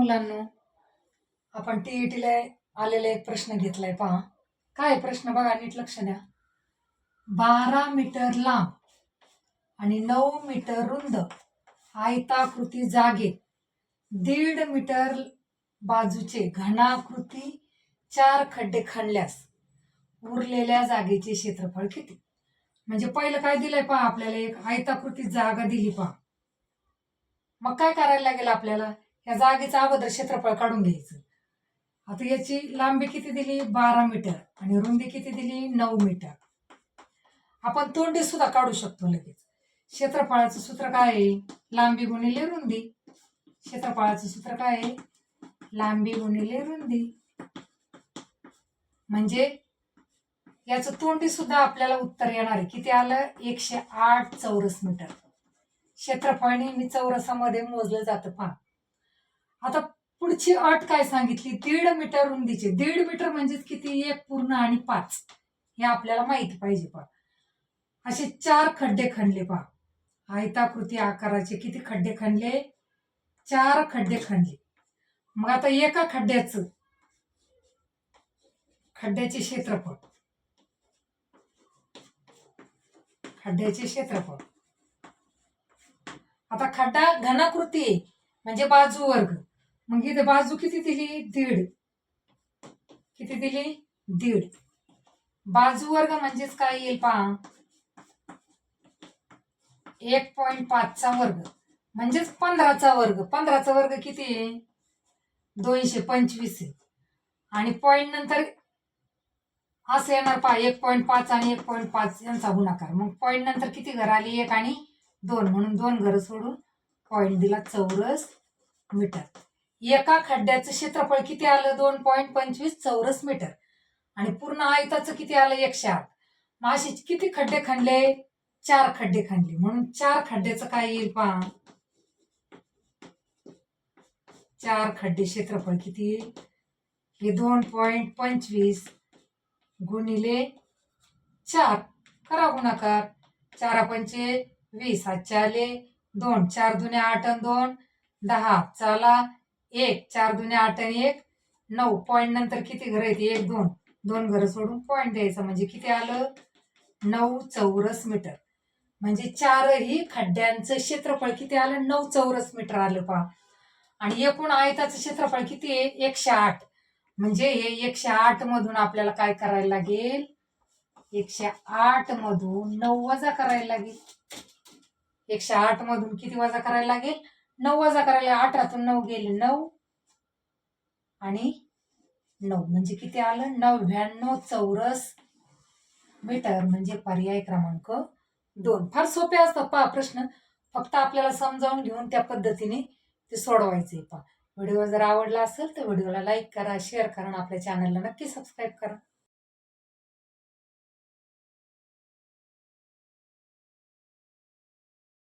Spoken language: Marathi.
मुलांनो, आपण टीईटीला आलेला एक प्रश्न घेतलाय पहा. काय प्रश्न बघा, नीट लक्ष द्या. 12 मीटर लांब आणि 9 मीटर रुंद आयताकृती जागेत 1.5 मीटर बाजूचे घनाकृती 4 खड्डे खणल्यास उरलेल्या जागेचे क्षेत्रफळ किती? म्हणजे पहिलं काय दिलंय पहा, आपल्याला एक आयताकृती जागा दिली पहा. मग काय करायला लागेल आपल्याला, या जागेचं अगोदर क्षेत्रफळ काढून घ्यायचं. आता याची लांबी किती दिली? 12 मीटर आणि रुंदी किती दिली? 9 मीटर. आपण तोंडी सुद्धा काढू शकतो लगेच. क्षेत्रफळाचं सूत्र काय आहे? लांबी गुणिले रुंदी. क्षेत्रफळाचं सूत्र काय आहे? लांबी गुणिले रुंदी. म्हणजे याचं तोंडी सुद्धा आपल्याला उत्तर येणार आहे. किती आलं? 108 चौरस मीटर. क्षेत्रफळ नेहमी चौरसामध्ये मोजलं जातं पहा. आता पुढची अट काय सांगितली? 1.5 मीटर रुंदीचे. 1.5 मीटर म्हणजे किती? 1.5 हे आपल्याला माहिती पाहिजे पहा. असे 4 खड्डे खणले पहा. आयताकृती आकाराचे किती खड्डे खणले? 4 खड्डे खणले. मग आता एका खड्ड्याचे क्षेत्रफळ, आता खड्डा घनाकृती आहे म्हणजे बाजू वर्ग. मग इथे बाजू किती दिली? 1.5. किती दिली? 1.5. बाजू वर्ग म्हणजेच काय येईल पहा? 1.5चा वर्ग म्हणजेच 15चा वर्ग. 15चा वर्ग किती आहे? 225 आहे. आणि पॉइंट नंतर असं येणार पहा, 1.5 आणि 1.5 यांचा गुणाकार. मग पॉइंट नंतर किती घर आली? 1 आणि 2, म्हणून 2 घर सोडून पॉइंट दिला चौरस मीटर. एका खड्ड्याचं क्षेत्रफळ किती आलं? 2.25 चौरस मीटर. आणि पूर्ण आयताचं किती आलं? 108. मग असे किती खड्डे खणले? 4 खड्डे खणले. म्हणून 4 खड्ड्याचं काय येईल पहा? 4 खड्डे क्षेत्रफळ किती येईल? हे 2.25 गुणिले 4 करा गुणाकार. 4 पंचे 20, 7 आले 2, 4 दुने 8 आणि 2 10, चला 1, 4 दुने 8 आणि 1 9. पॉइंट नंतर किती घर येते? 1 2, 2 घर सोडून पॉइंट द्यायचा. म्हणजे किती आलं? 9 चौरस मीटर. म्हणजे 4ही खड्ड्यांचं क्षेत्रफळ किती आलं? 9 चौरस मीटर आलं पहा. आणि एकूण आयताचं क्षेत्रफळ किती आहे? 108. म्हणजे हे 108 मधून आपल्याला काय करायला लागेल? 108 मधून 9 वजा करायला लागेल. 108 मधून किती वजा करायला लागेल? 9 वजा करायला. 8तून 9 गेले 9 आणि 9 म्हणजे किती आलं? 99 चौरस मीटर. म्हणजे पर्याय क्रमांक 2. फार सोपे असतात पहा प्रश्न, फक्त आपल्याला समजावून घेऊन त्या पद्धतीने ते सोडवायचे पहा. व्हिडिओ जर आवडला असेल तर व्हिडिओला लाईक करा, शेअर करा आणि आपल्या चॅनलला नक्की सबस्क्राईब करा.